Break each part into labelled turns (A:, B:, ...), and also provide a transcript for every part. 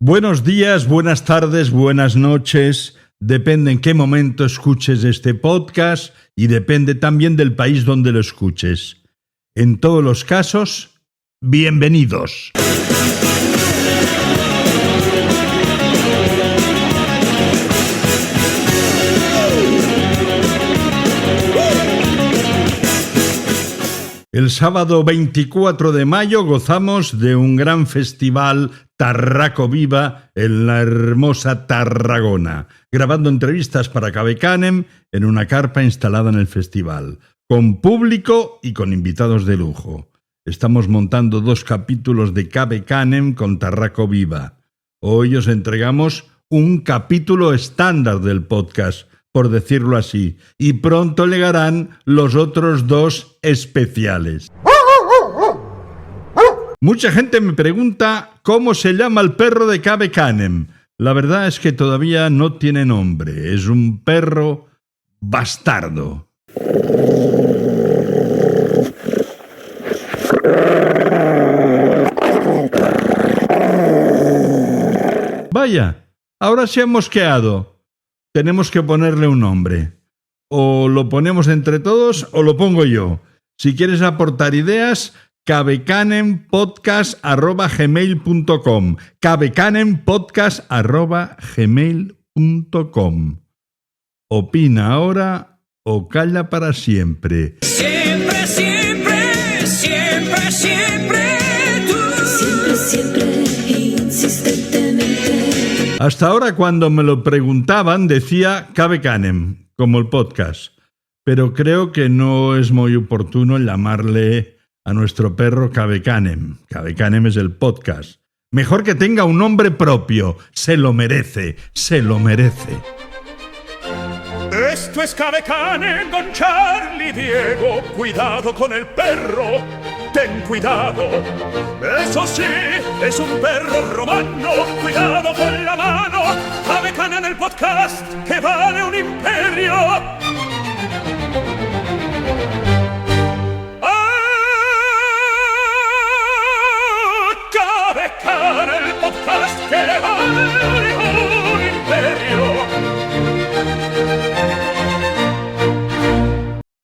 A: Buenos días, buenas tardes, buenas noches. Depende en qué momento escuches este podcast y depende también del país donde lo escuches. En todos los casos, bienvenidos. El sábado 24 de mayo gozamos de un gran festival Tarraco Viva en la hermosa Tarragona, grabando entrevistas para Cabe Canem en una carpa instalada en el festival, con público y con invitados de lujo. Estamos montando 2 capítulos de Cabe Canem con Tarraco Viva. Hoy os entregamos un capítulo estándar del podcast, por decirlo así, y pronto llegarán los otros 2 especiales. Mucha gente me pregunta cómo se llama el perro de Cabe Canem. La verdad es que todavía no tiene nombre, es un perro bastardo. Vaya, ahora se ha mosqueado. Tenemos que ponerle un nombre. O lo ponemos entre todos o lo pongo yo. Si quieres aportar ideas, cabecanempodcast@gmail.com. cabecanempodcast@gmail.com. Opina ahora o calla para siempre.
B: Siempre, siempre, siempre, siempre tú. Siempre, siempre, insistentemente.
A: Hasta ahora, cuando me lo preguntaban, decía Cabe Canem, como el podcast. Pero creo que no es muy oportuno llamarle a nuestro perro Cabe Canem. Cabe Canem es el podcast. Mejor que tenga un nombre propio. Se lo merece, se lo merece.
C: Esto es Cabe Canem con Charlie Diego. Cuidado con el perro, ten cuidado. Eso sí, es un perro romano. Cuidado con la mano. Cabe Canem el podcast que vale un imperio. Cabe Canem el podcast que vale un imperio.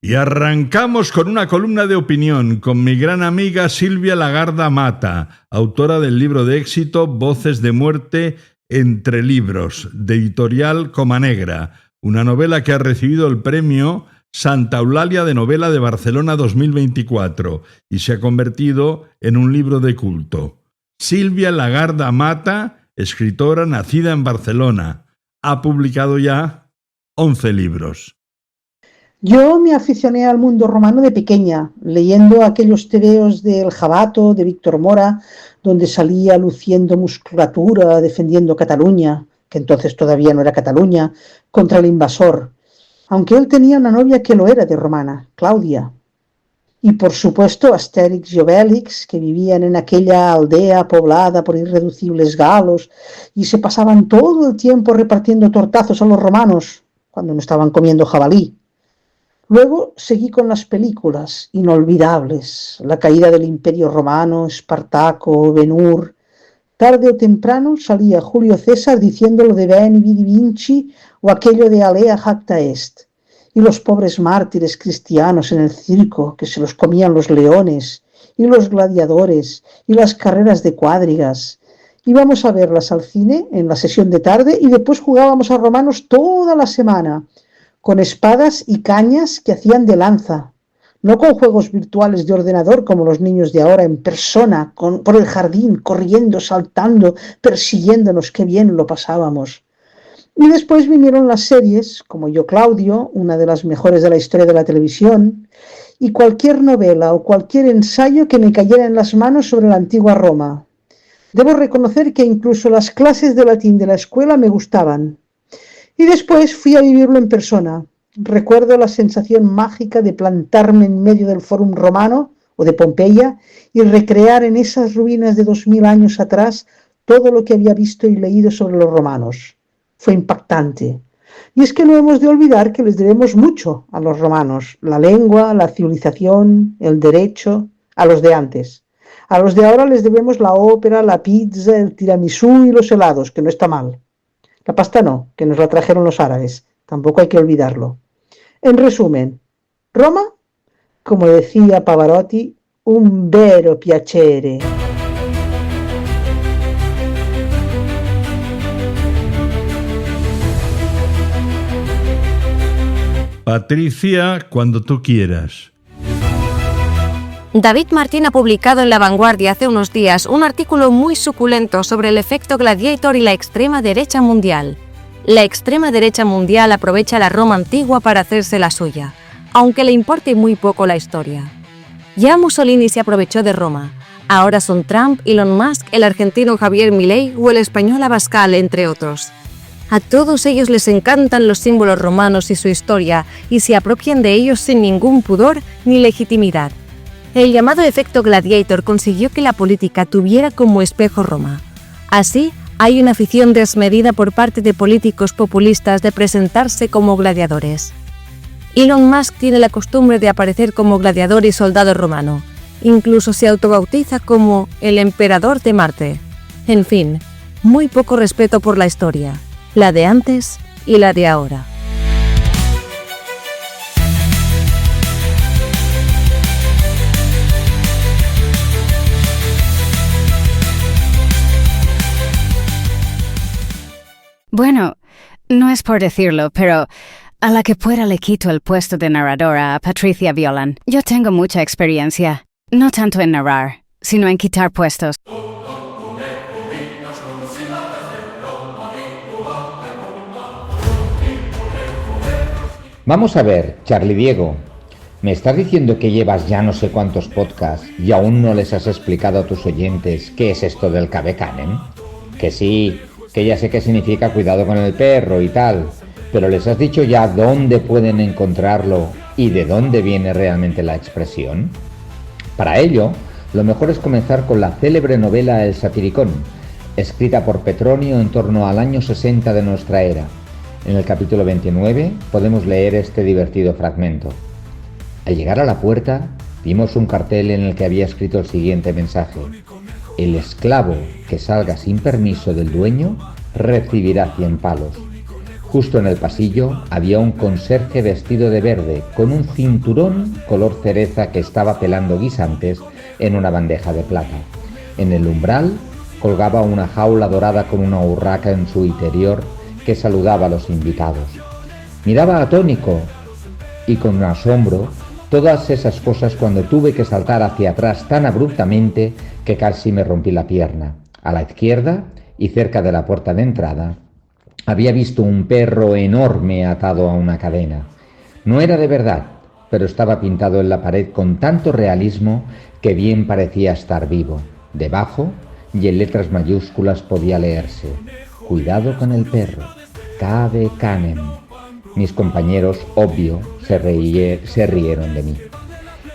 A: Y arrancamos con una columna de opinión con mi gran amiga Silvia Lagarda Mata, autora del libro de éxito Voces de muerte entre libros, de editorial Comanegra, una novela que ha recibido el premio Santa Eulalia de Novela de Barcelona 2024 y se ha convertido en un libro de culto. Silvia Lagarda Mata, escritora nacida en Barcelona, ha publicado ya 11 libros.
D: Yo me aficioné al mundo romano de pequeña, leyendo aquellos tebeos del Jabato, de Víctor Mora, donde salía luciendo musculatura, defendiendo Cataluña, que entonces todavía no era Cataluña, contra el invasor, aunque él tenía una novia que lo era de romana, Claudia. Y por supuesto Astérix y Obélix, que vivían en aquella aldea poblada por irreducibles galos y se pasaban todo el tiempo repartiendo tortazos a los romanos, cuando no estaban comiendo jabalí. Luego seguí con las películas inolvidables, La caída del Imperio Romano, Espartaco, Ben-Hur. Tarde o temprano salía Julio César diciendo lo de Veni Vidi Vinci o aquello de Alea jacta est. Y los pobres mártires cristianos en el circo, que se los comían los leones, y los gladiadores, y las carreras de cuadrigas. Íbamos a verlas al cine en la sesión de tarde y después jugábamos a romanos toda la semana, con espadas y cañas que hacían de lanza, no con juegos virtuales de ordenador como los niños de ahora, en persona, por el jardín, corriendo, saltando, persiguiéndonos, qué bien lo pasábamos. Y después vinieron las series, como Yo Claudio, una de las mejores de la historia de la televisión, y cualquier novela o cualquier ensayo que me cayera en las manos sobre la antigua Roma. Debo reconocer que incluso las clases de latín de la escuela me gustaban. Y después fui a vivirlo en persona. Recuerdo la sensación mágica de plantarme en medio del Fórum Romano o de Pompeya y recrear en esas ruinas de 2000 años atrás todo lo que había visto y leído sobre los romanos. Fue impactante. Y es que no hemos de olvidar que les debemos mucho a los romanos, la lengua, la civilización, el derecho, a los de antes. A los de ahora les debemos la ópera, la pizza, el tiramisú y los helados, que no está mal. La pasta no, que nos la trajeron los árabes. Tampoco hay que olvidarlo. En resumen, Roma, como decía Pavarotti, un vero piacere.
A: Patricia, cuando tú quieras.
E: David Martín ha publicado en La Vanguardia hace unos días un artículo muy suculento sobre el efecto Gladiator y la extrema derecha mundial. La extrema derecha mundial aprovecha la Roma antigua para hacerse la suya, aunque le importe muy poco la historia. Ya Mussolini se aprovechó de Roma. Ahora son Trump, Elon Musk, el argentino Javier Milei o el español Abascal, entre otros. A todos ellos les encantan los símbolos romanos y su historia y se apropian de ellos sin ningún pudor ni legitimidad. El llamado efecto Gladiator consiguió que la política tuviera como espejo Roma. Así, hay una afición desmedida por parte de políticos populistas de presentarse como gladiadores. Elon Musk tiene la costumbre de aparecer como gladiador y soldado romano. Incluso se autobautiza como el emperador de Marte. En fin, muy poco respeto por la historia, la de antes y la de ahora.
F: Bueno, no es por decirlo, pero a la que pueda le quito el puesto de narradora a Patricia Violan. Yo tengo mucha experiencia, no tanto en narrar, sino en quitar puestos.
G: Vamos a ver, Charlie Diego, ¿me estás diciendo que llevas ya no sé cuántos podcasts y aún no les has explicado a tus oyentes qué es esto del Cave Canem? Que sí, que ya sé qué significa cuidado con el perro y tal, pero ¿les has dicho ya dónde pueden encontrarlo y de dónde viene realmente la expresión? Para ello, lo mejor es comenzar con la célebre novela El Satiricón, escrita por Petronio en torno al año 60 de nuestra era. En el capítulo 29 podemos leer este divertido fragmento. Al llegar a la puerta, vimos un cartel en el que había escrito el siguiente mensaje: el esclavo que salga sin permiso del dueño recibirá 100 palos. Justo en el pasillo había un conserje vestido de verde con un cinturón color cereza que estaba pelando guisantes en una bandeja de plata. En el umbral colgaba una jaula dorada con una urraca en su interior que saludaba a los invitados. Miraba atónico y con asombro todas esas cosas cuando tuve que saltar hacia atrás tan abruptamente que casi me rompí la pierna. A la izquierda y cerca de la puerta de entrada había visto un perro enorme atado a una cadena. No era de verdad, pero estaba pintado en la pared con tanto realismo que bien parecía estar vivo. Debajo, y en letras mayúsculas, podía leerse: cuidado con el perro, Cave Canem. Mis compañeros, obvio, se rieron de mí.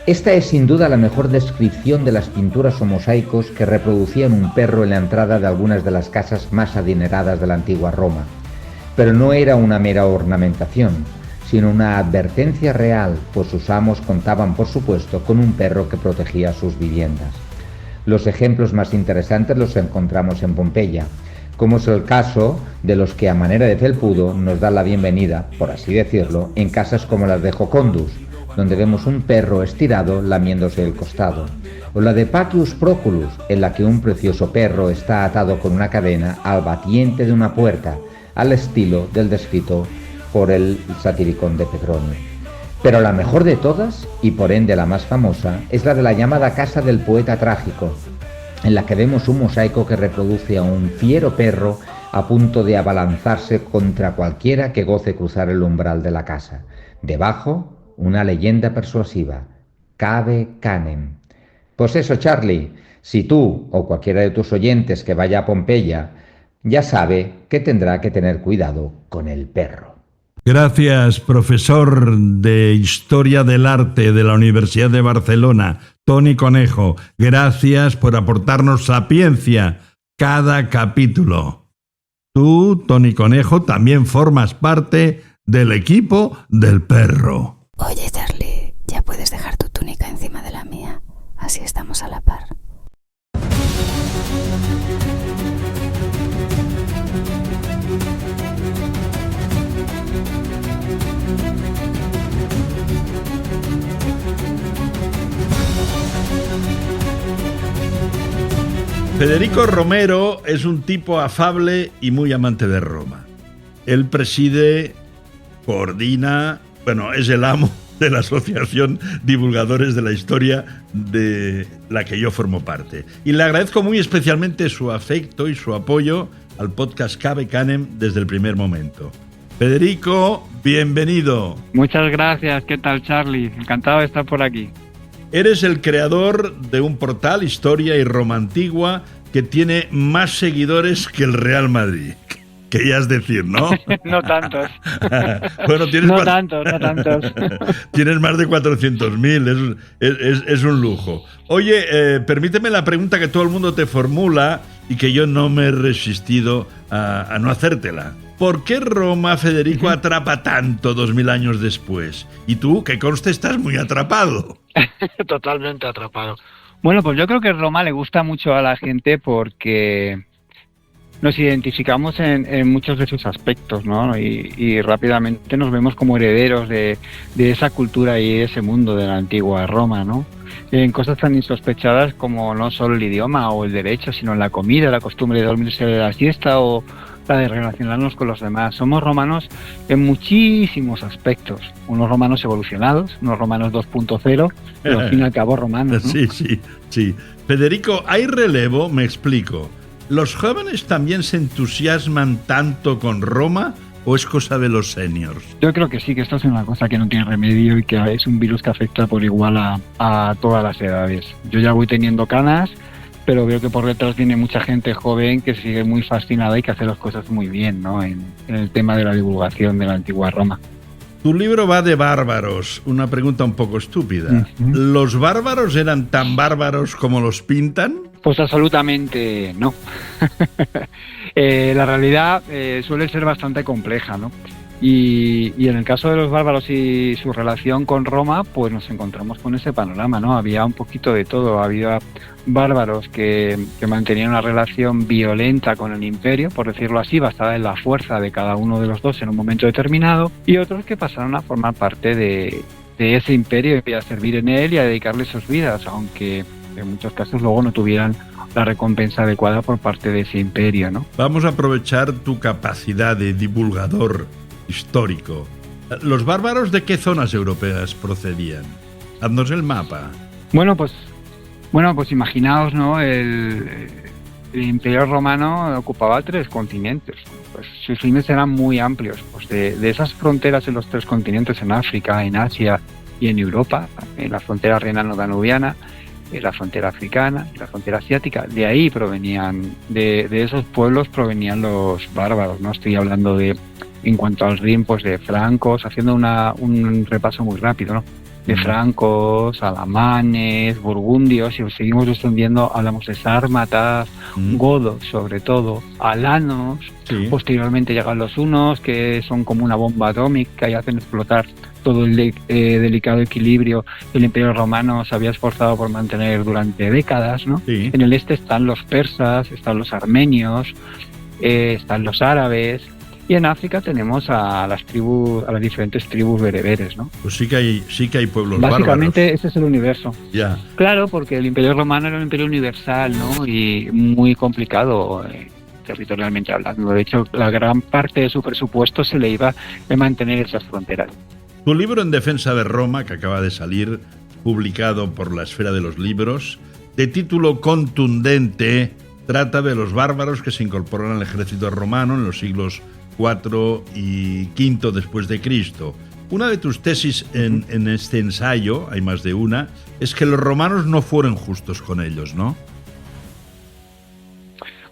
G: Esta es sin duda la mejor descripción de las pinturas o mosaicos que reproducían un perro en la entrada de algunas de las casas más adineradas de la antigua Roma. Pero no era una mera ornamentación, sino una advertencia real, pues sus amos contaban, por supuesto, con un perro que protegía sus viviendas. Los ejemplos más interesantes los encontramos en Pompeya, como es el caso de los que a manera de felpudo nos dan la bienvenida, por así decirlo, en casas como las de Jocondus, donde vemos un perro estirado lamiéndose el costado, o la de Patius Proculus, en la que un precioso perro está atado con una cadena al batiente de una puerta, al estilo del descrito por el Satiricón de Petronio. Pero la mejor de todas, y por ende la más famosa, es la de la llamada Casa del Poeta Trágico, en la que vemos un mosaico que reproduce a un fiero perro a punto de abalanzarse contra cualquiera que goce cruzar el umbral de la casa. Debajo, una leyenda persuasiva: Cave Canem. Pues eso, Charlie, si tú o cualquiera de tus oyentes que vaya a Pompeya ya sabe que tendrá que tener cuidado con el perro.
A: Gracias, profesor de Historia del Arte de la Universidad de Barcelona, Toni Conejo. Gracias por aportarnos sapiencia cada capítulo. Tú, Toni Conejo, también formas parte del equipo del perro.
F: Oye, Charlie, ya puedes dejar tu túnica encima de la mía. Así estamos a la par.
A: Federico Romero es un tipo afable y muy amante de Roma. Él preside, coordina, es el amo de la Asociación Divulgadores de la Historia de la que yo formo parte. Y le agradezco muy especialmente su afecto y su apoyo al podcast Cabe Canem desde el primer momento. Federico, bienvenido.
H: Muchas gracias. ¿Qué tal, Charlie? Encantado de estar por aquí.
A: Eres el creador de un portal, Historia y Roma Antigua, que tiene más seguidores que el Real Madrid. Querías decir, ¿no?
H: No tantos.
A: Bueno, tienes
H: no tantos.
A: Tienes más de 400.000, es un lujo. Oye, permíteme la pregunta que todo el mundo te formula y que yo no me he resistido a no hacértela. ¿Por qué Roma, Federico, atrapa tanto 2000 años después? Y tú, que conste, estás muy atrapado.
H: Totalmente atrapado. Bueno, pues yo creo que Roma le gusta mucho a la gente porque nos identificamos en muchos de sus aspectos, ¿no? Y rápidamente nos vemos como herederos de esa cultura y ese mundo de la antigua Roma, ¿no? En cosas tan insospechadas como no solo el idioma o el derecho, sino la comida, la costumbre de dormirse de la siesta o la de relacionarnos con los demás. Somos romanos en muchísimos aspectos. Unos romanos evolucionados, unos romanos 2.0, pero al fin y al cabo romanos, ¿no?
A: Sí. Federico, ¿hay relevo? Me explico. ¿Los jóvenes también se entusiasman tanto con Roma o es cosa de los seniors?
H: Yo creo que sí, que esto es una cosa que no tiene remedio y que es un virus que afecta por igual a todas las edades. Yo ya voy teniendo canas, pero veo que por detrás viene mucha gente joven que sigue muy fascinada y que hace las cosas muy bien, ¿no? En el tema de la divulgación de la antigua Roma.
A: Tu libro va de bárbaros. Una pregunta un poco estúpida. ¿Los bárbaros eran tan bárbaros como los pintan?
H: Pues absolutamente no. La realidad suele ser bastante compleja, ¿no? Y en el caso de los bárbaros y su relación con Roma, pues nos encontramos con ese panorama, ¿no? Había un poquito de todo. Había bárbaros que mantenían una relación violenta con el imperio, por decirlo así, basada en la fuerza de cada uno de los dos en un momento determinado, y otros que pasaron a formar parte de ese imperio y a servir en él y a dedicarle sus vidas, aunque en muchos casos luego no tuvieran la recompensa adecuada por parte de ese imperio, ¿no?
A: Vamos a aprovechar tu capacidad de divulgador histórico. ¿Los bárbaros de qué zonas europeas procedían? Haznos el mapa.
H: Bueno, pues imaginaos, ¿no? El Imperio Romano ocupaba 3 continentes. Pues sus fines eran muy amplios. Pues de esas fronteras en los 3 continentes, en África, en Asia y en Europa, en la frontera renano-danubiana, en la frontera africana y la frontera asiática, de ahí provenían, de esos pueblos provenían los bárbaros, ¿no? Estoy hablando en cuanto al Rin, pues de francos, haciendo un repaso muy rápido, ¿no? De francos, alamanes, burgundios, y seguimos descendiendo, hablamos de sármatas, godos sobre todo, alanos, posteriormente llegan los hunos, que son como una bomba atómica y hacen explotar todo el delicado equilibrio que el Imperio Romano se había esforzado por mantener durante décadas, ¿no? Sí. En el este están los persas, están los armenios, están los árabes, y en África tenemos a las diferentes tribus bereberes, ¿no?
A: Pues sí que hay pueblos
H: básicamente
A: bárbaros.
H: Ese es el universo.
A: Ya.
H: Claro, porque el Imperio Romano era un imperio universal, ¿no? Y muy complicado territorialmente hablando. De hecho, la gran parte de su presupuesto se le iba a mantener esas fronteras.
A: Tu libro En defensa de Roma, que acaba de salir, publicado por la Esfera de los Libros, de título contundente, trata de los bárbaros que se incorporan al ejército romano en los siglos IV y V después de Cristo. Una de tus tesis en este ensayo, hay más de una, es que los romanos no fueron justos con ellos, ¿no?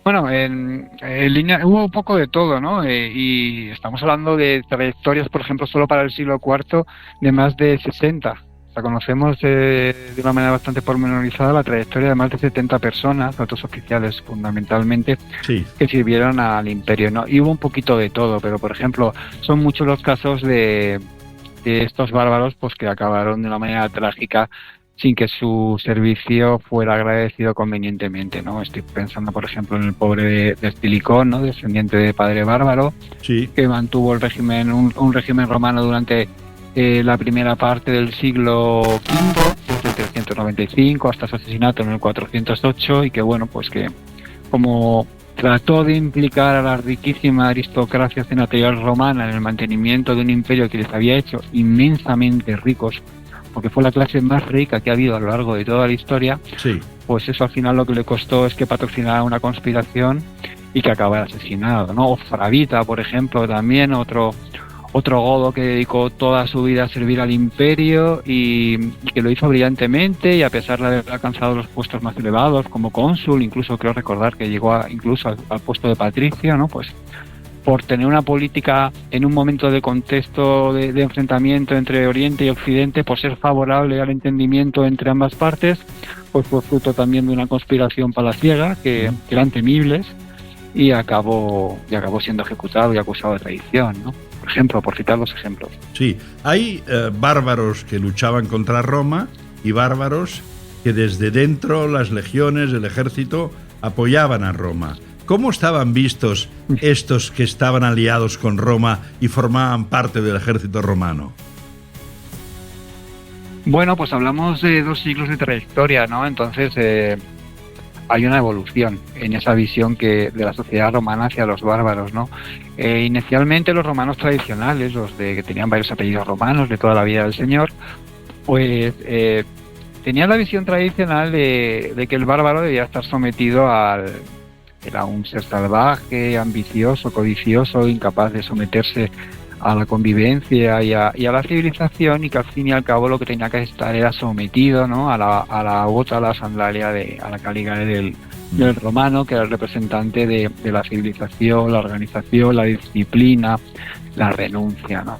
H: Bueno, en línea hubo un poco de todo, ¿no? Y estamos hablando de trayectorias, por ejemplo, solo para el siglo IV de más de 60. O sea, conocemos de una manera bastante pormenorizada la trayectoria de más de 70 personas, datos oficiales fundamentalmente, que sirvieron al imperio, ¿no? Y hubo un poquito de todo, pero por ejemplo, son muchos los casos de estos bárbaros pues que acabaron de una manera trágica sin que su servicio fuera agradecido convenientemente, ¿no? Estoy pensando, por ejemplo, en el pobre de Estilicón, ¿no? Descendiente de padre bárbaro, que mantuvo el régimen, un régimen romano durante la primera parte del siglo V, desde el 395 hasta su asesinato en el 408, y que bueno, pues que como trató de implicar a la riquísima aristocracia senatorial romana en el mantenimiento de un imperio que les había hecho inmensamente ricos, porque fue la clase más rica que ha habido a lo largo de toda la historia,
A: Sí.
H: pues eso al final lo que le costó es que patrocinara una conspiración y que acabara asesinado, ¿no? O Fravita, por ejemplo, también otro godo que dedicó toda su vida a servir al imperio y que lo hizo brillantemente, y a pesar de haber alcanzado los puestos más elevados como cónsul, incluso creo recordar que llegó incluso al puesto de patricio, ¿no? Pues por tener una política en un momento de contexto de enfrentamiento entre Oriente y Occidente, por ser favorable al entendimiento entre ambas partes, pues fue fruto también de una conspiración palaciega que eran temibles, y acabó siendo ejecutado y acusado de traición, ¿no? Por ejemplo, por citar los ejemplos.
A: Sí, hay bárbaros que luchaban contra Roma y bárbaros que desde dentro las legiones, el ejército, apoyaban a Roma. ¿Cómo estaban vistos estos que estaban aliados con Roma y formaban parte del ejército romano?
H: Bueno, pues hablamos de 2 siglos de trayectoria, ¿no? Entonces hay una evolución en esa visión de la sociedad romana hacia los bárbaros, ¿no? Inicialmente los romanos tradicionales, los que tenían varios apellidos romanos de toda la vida del Señor, pues tenían la visión tradicional de que el bárbaro debía estar sometido era un ser salvaje, ambicioso, codicioso, incapaz de someterse a la convivencia y a la civilización, y que al fin y al cabo lo que tenía que estar era sometido, ¿no? a la bota, a la sandalia, a la caligare del romano, que era el representante de la civilización, la organización, la disciplina, la renuncia, ¿no?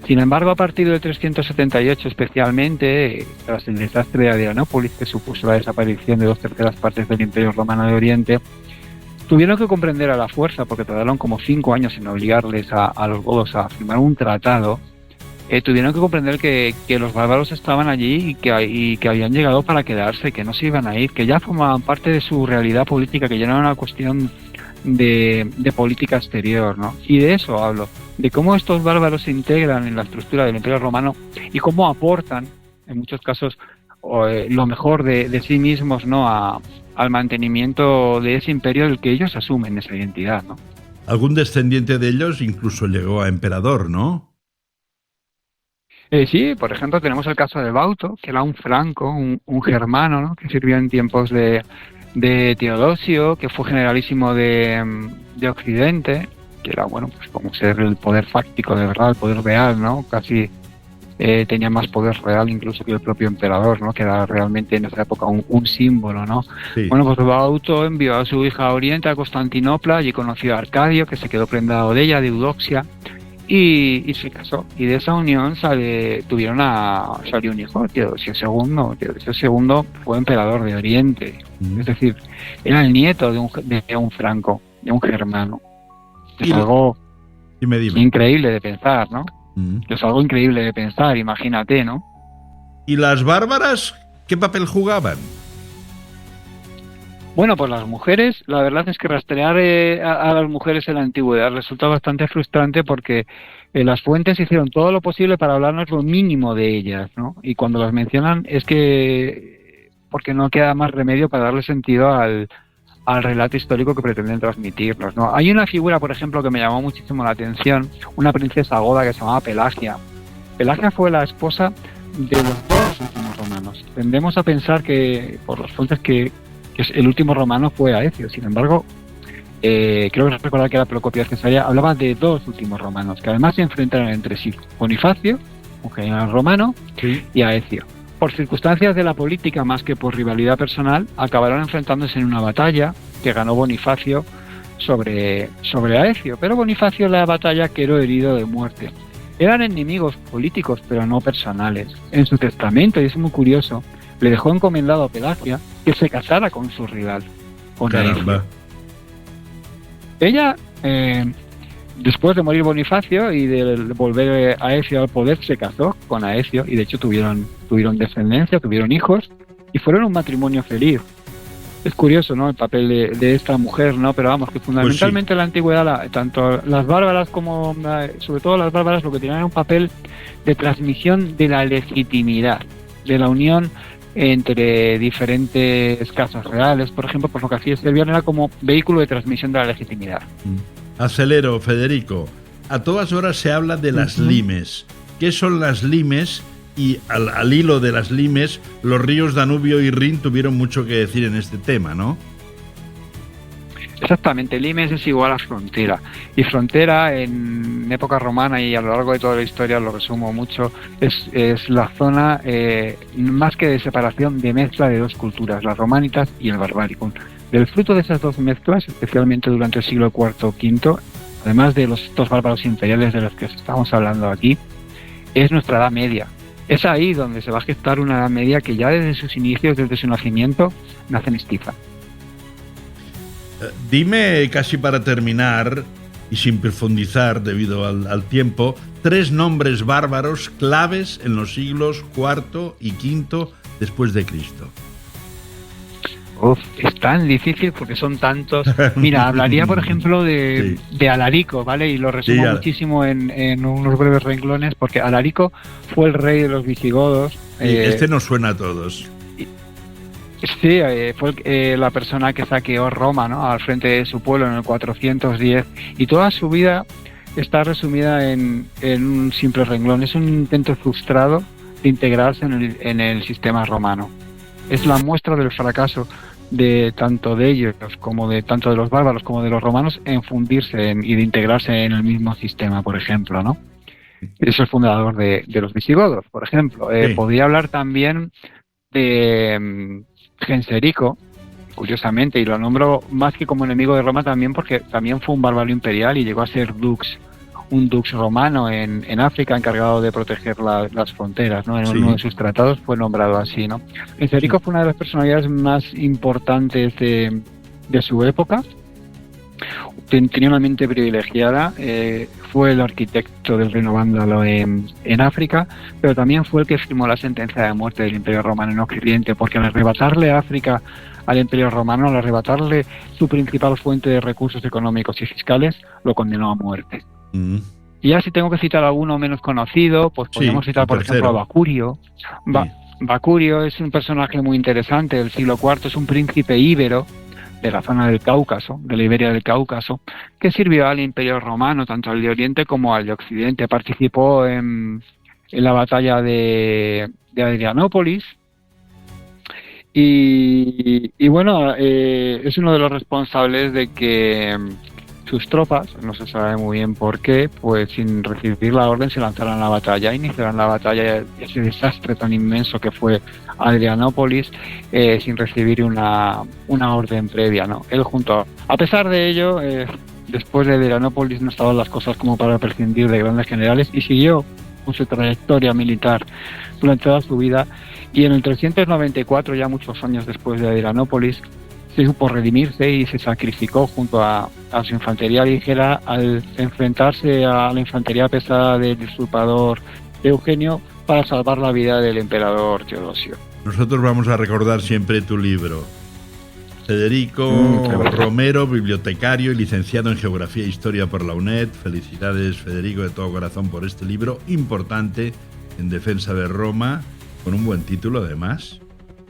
H: Sin embargo, a partir del 378 especialmente, tras el desastre de Adrianópolis, que supuso la desaparición de 2/3 partes del Imperio Romano de Oriente, tuvieron que comprender a la fuerza, porque tardaron como 5 años en obligarles a los godos a firmar un tratado. Tuvieron que comprender que los bárbaros estaban allí y que habían llegado para quedarse, que no se iban a ir, que ya formaban parte de su realidad política, que ya no era una cuestión de política exterior, ¿no? Y de eso hablo, de cómo estos bárbaros se integran en la estructura del Imperio Romano y cómo aportan, en muchos casos, lo mejor de sí mismos, ¿no? Al mantenimiento de ese imperio del que ellos asumen esa identidad, ¿no?
A: Algún descendiente de ellos incluso llegó a emperador, ¿no?
H: Sí, por ejemplo, tenemos el caso de Bauto, que era un franco, un germano, ¿no? Que sirvió en tiempos de Teodosio, que fue generalísimo de Occidente, que era, bueno, pues como ser el poder fáctico de verdad, el poder real, ¿no? Casi tenía más poder real incluso que el propio emperador, ¿no? Que era realmente en esa época un símbolo, ¿no?
A: Sí.
H: Bueno, pues Bauto envió a su hija a Oriente, a Constantinopla, allí conoció a Arcadio, que se quedó prendado de ella, de Eudoxia, y se casó. Y de esa unión salió un hijo, Teodosio II. Teodosio II fue emperador de Oriente, es decir, era el nieto de un franco, de un germano. Es algo
A: Dime.
H: increíble de pensar, ¿no? Es algo increíble de pensar, imagínate, ¿no?
A: ¿Y las bárbaras qué papel jugaban?
H: Bueno, pues las mujeres, la verdad es que rastrear a las mujeres en la antigüedad resulta bastante frustrante, porque las fuentes hicieron todo lo posible para hablarnos lo mínimo de ellas, ¿no? Y cuando las mencionan es porque no queda más remedio para darle sentido al relato histórico que pretenden transmitirnos, ¿no? Hay una figura, por ejemplo, que me llamó muchísimo la atención, una princesa goda que se llamaba Pelagia. Pelagia fue la esposa de los 2 últimos romanos. Tendemos a pensar que, por las fuentes, que el último romano fue Aecio. Sin embargo, creo que recordar que era Procopio de Cesarea, hablaba de 2 últimos romanos, que además se enfrentaron entre sí: Bonifacio, un general romano,
A: Sí.
H: y Aecio. Por circunstancias de la política más que por rivalidad personal, acabaron enfrentándose en una batalla que ganó Bonifacio sobre Aecio, pero Bonifacio en la batalla quedó herido de muerte. Eran enemigos políticos, pero no personales. En su testamento, y es muy curioso, le dejó encomendado a Pelagia que se casara con su rival, con Aecio.
A: Caramba.
H: Ella, después de morir Bonifacio y de volver Aecio al poder, se casó con Aecio, y de hecho tuvieron descendencia, tuvieron hijos, y fueron un matrimonio feliz. Es curioso, ¿no?, el papel de esta mujer, ¿no? Pero vamos, que fundamentalmente en la antigüedad, tanto las bárbaras como, sobre todo las bárbaras, lo que tenían era un papel de transmisión de la legitimidad, de la unión entre diferentes casas reales, por ejemplo, pues lo que hacía Servian era como vehículo de transmisión de la legitimidad.
A: Acelero, Federico. A todas horas se habla de las limes. ¿Qué son las limes? Y al hilo de las limes, los ríos Danubio y Rin tuvieron mucho que decir en este tema, ¿no?
H: Exactamente, limes es igual a frontera. Y frontera en época romana y a lo largo de toda la historia, lo resumo mucho, es la zona más que de separación, de mezcla de dos culturas, las romanitas y el barbaricum. Del fruto de esas dos mezclas, especialmente durante el siglo IV-V, además de los dos bárbaros imperiales de los que estamos hablando aquí, es nuestra Edad Media. Es ahí donde se va a gestar una Edad Media que ya desde sus inicios, desde su nacimiento, nace mestiza.
A: Dime, casi para terminar, y sin profundizar debido al tiempo, 3 nombres bárbaros claves en los siglos IV y V después de Cristo.
H: Es tan difícil porque son tantos. Mira, hablaría, por ejemplo, de Alarico, ¿vale? Y lo resumo muchísimo en unos breves renglones, porque Alarico fue el rey de los visigodos.
A: Este nos suena a todos.
H: Sí, fue la persona que saqueó Roma, ¿no?, al frente de su pueblo en el 410, y toda su vida está resumida en un simple renglón. Es un intento frustrado de integrarse en el sistema romano. Es la muestra del fracaso de tanto de ellos como de tanto de los bárbaros como de los romanos en fundirse y de integrarse en el mismo sistema, por ejemplo, ¿no? Es el fundador de los visigodos, por ejemplo. Podría hablar también de Genserico, curiosamente, y lo nombro más que como enemigo de Roma también porque también fue un bárbaro imperial y llegó a ser un dux romano en África, encargado de proteger las fronteras, ¿no? En uno de sus tratados fue nombrado así, ¿no? Genserico fue una de las personalidades más importantes de su época. Tenía una mente privilegiada, fue el arquitecto del reino vándalo en África, pero también fue el que firmó la sentencia de muerte del Imperio Romano en Occidente, porque al arrebatarle África al Imperio Romano, al arrebatarle su principal fuente de recursos económicos y fiscales, lo condenó a muerte. Y ya si tengo que citar alguno menos conocido, pues podemos citar, por ejemplo, a Bacurio. Bacurio es un personaje muy interesante del siglo IV, es un príncipe íbero de la zona del Cáucaso, de la Iberia del Cáucaso, que sirvió al Imperio Romano, tanto al de Oriente como al de Occidente. Participó en la batalla de Adrianópolis y bueno, es uno de los responsables de que sus tropas, no se sabe muy bien por qué, pues sin recibir la orden se lanzaron a la batalla, iniciaron la batalla, ese desastre tan inmenso que fue Adrianópolis, sin recibir una orden previa, ¿no? Él a pesar de ello, después de Adrianópolis no estaban las cosas como para prescindir de grandes generales y siguió con su trayectoria militar durante toda su vida, y en el 394, ya muchos años después de Adrianópolis, se supo redimirse y se sacrificó junto a su infantería ligera al enfrentarse a la infantería pesada del usurpador Eugenio para salvar la vida del emperador Teodosio.
A: Nosotros vamos a recordar siempre tu libro. Federico Romero, bibliotecario y licenciado en Geografía e Historia por la UNED. Felicidades, Federico, de todo corazón por este libro importante en defensa de Roma, con un buen título además.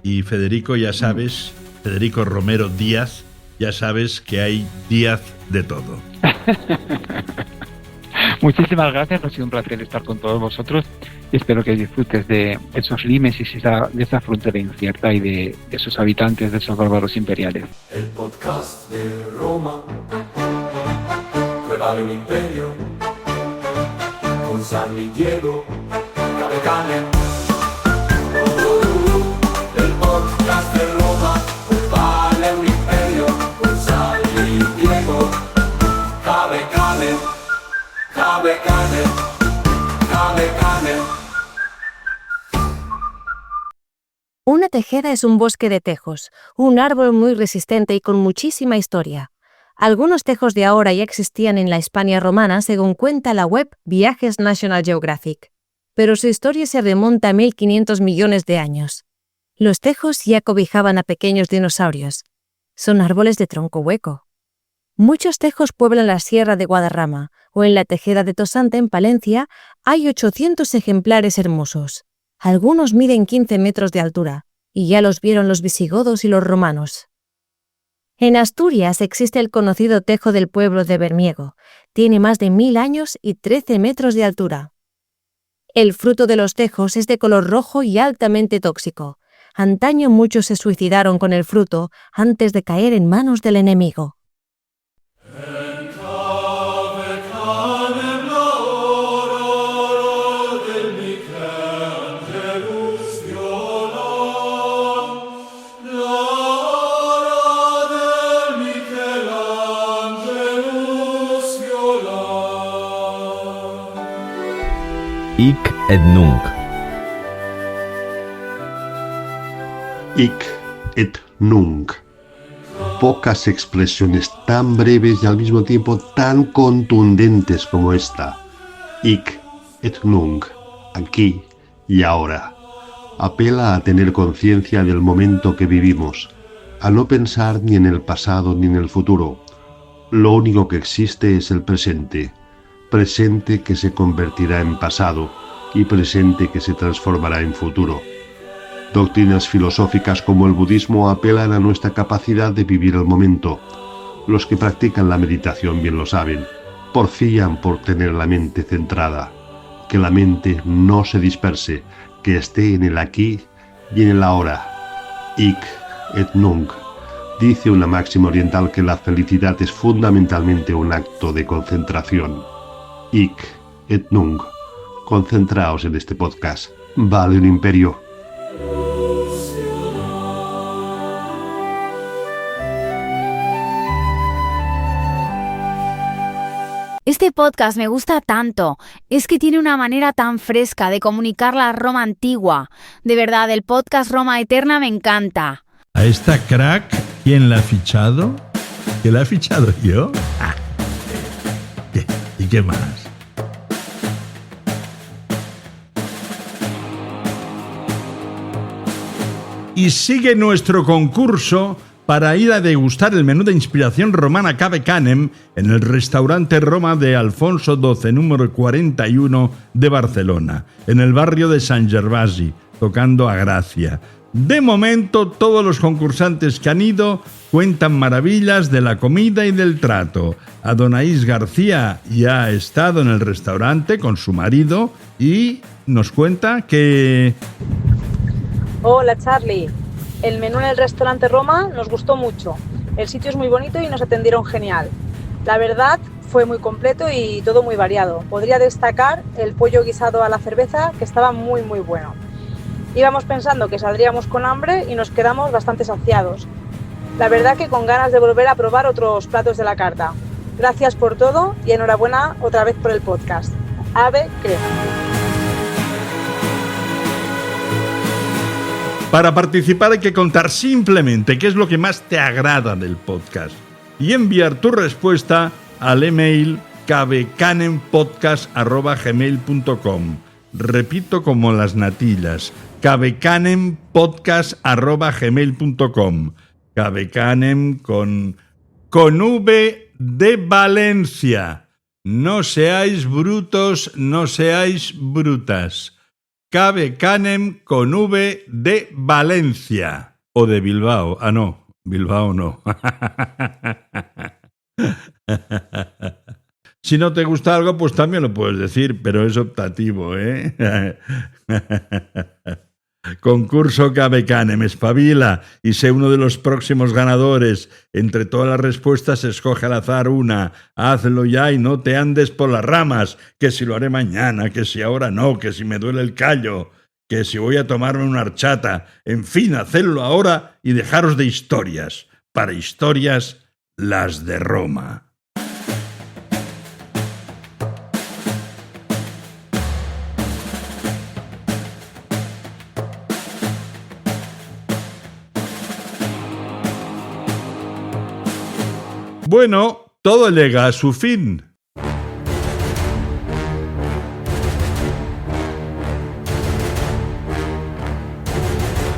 A: Y Federico, ya sabes, Federico Romero Díaz, ya sabes que hay Díaz de todo.
H: Muchísimas gracias, ha sido un placer estar con todos vosotros y espero que disfrutes de esos limes y de esa frontera incierta y de esos habitantes, de esos bárbaros imperiales.
B: El podcast de Roma, Prueba de un imperio, con San Diego, Cabecane. El podcast de Roma, vale un imperio, con San Diego, Cabecane, Cabecane, Cabecane.
E: Una tejeda es un bosque de tejos, un árbol muy resistente y con muchísima historia. Algunos tejos de ahora ya existían en la Hispania romana, según cuenta la web Viajes National Geographic, pero su historia se remonta a 1500 millones de años. Los tejos ya cobijaban a pequeños dinosaurios. Son árboles de tronco hueco. Muchos tejos pueblan la Sierra de Guadarrama, o en la Tejeda de Tosante, en Palencia, hay 800 ejemplares hermosos. Algunos miden 15 metros de altura. y ya los vieron los visigodos y los romanos. En Asturias existe el conocido tejo del pueblo de Bermiego. Tiene más de 1000 años y 13 metros de altura. El fruto de los tejos es de color rojo y altamente tóxico. Antaño muchos se suicidaron con el fruto antes de caer en manos del enemigo.
I: Hic et nunc.
J: Hic et nunc. Pocas expresiones tan breves y al mismo tiempo tan contundentes como esta. Hic et nunc. Aquí y ahora. Apela a tener conciencia del momento que vivimos, a no pensar ni en el pasado ni en el futuro. Lo único que existe es el presente. Presente que se convertirá en pasado y presente que se transformará en futuro. Doctrinas filosóficas como el budismo apelan a nuestra capacidad de vivir el momento. Los que practican la meditación bien lo saben. Porfían por tener la mente centrada. Que la mente no se disperse, que esté en el aquí y en el ahora. Hic et nunc. Dice una máxima oriental que la felicidad es fundamentalmente un acto de concentración. Hic et nunc. Concentraos en este podcast. Vale un imperio.
F: Este podcast me gusta tanto. Es que tiene una manera tan fresca de comunicar la Roma antigua. De verdad, el podcast Roma Eterna me encanta.
A: ¿A esta crack quién la ha fichado? ¿Que la he fichado yo? Ah, ¿y qué más? Y sigue nuestro concurso para ir a degustar el menú de inspiración romana Cave Canem en el restaurante Roma de Alfonso XII, número 41 de Barcelona, en el barrio de Sant Gervasi, tocando a Gracia. De momento, todos los concursantes que han ido cuentan maravillas de la comida y del trato. Adonais García ya ha estado en el restaurante con su marido y nos cuenta que...
K: Hola Charlie, el menú en el restaurante Roma nos gustó mucho. El sitio es muy bonito y nos atendieron genial. La verdad, fue muy completo y todo muy variado. Podría destacar el pollo guisado a la cerveza, que estaba muy bueno. Íbamos pensando que saldríamos con hambre y nos quedamos bastante saciados. La verdad que con ganas de volver a probar otros platos de la carta. Gracias por todo y enhorabuena otra vez por el podcast. Ave Crema.
A: Para participar hay que contar simplemente qué es lo que más te agrada del podcast y enviar tu respuesta al email cavecanempodcast@gmail.com. Repito como las natillas, cavecanempodcast@gmail.com. Cavecanem con V de Valencia. No seáis brutos, no seáis brutas. Cavecanem con V de Valencia. O de Bilbao. Ah, no. Bilbao no. Si no te gusta algo, pues también lo puedes decir, pero es optativo, ¿eh? Concurso Cavecanem, espabila y sé uno de los próximos ganadores. Entre todas las respuestas escoge al azar una. Hazlo ya y no te andes por las ramas, que si lo haré mañana, que si ahora no, que si me duele el callo, que si voy a tomarme una horchata. En fin, hacedlo ahora y dejaros de historias. Para historias, las de Roma. Bueno, todo llega a su fin.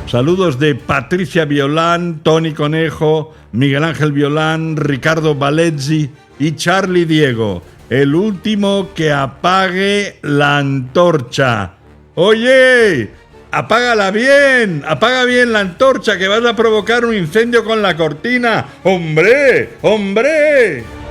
A: Saludos de Patricia Violán, Toni Conejo, Miguel Ángel Violán, Ricardo Valezzi y Charlie Diego. El último que apague la antorcha. ¡Oye! apágala bien, apaga bien la antorcha, que vas a provocar un incendio con la cortina. ¡Hombre! ¡Hombre!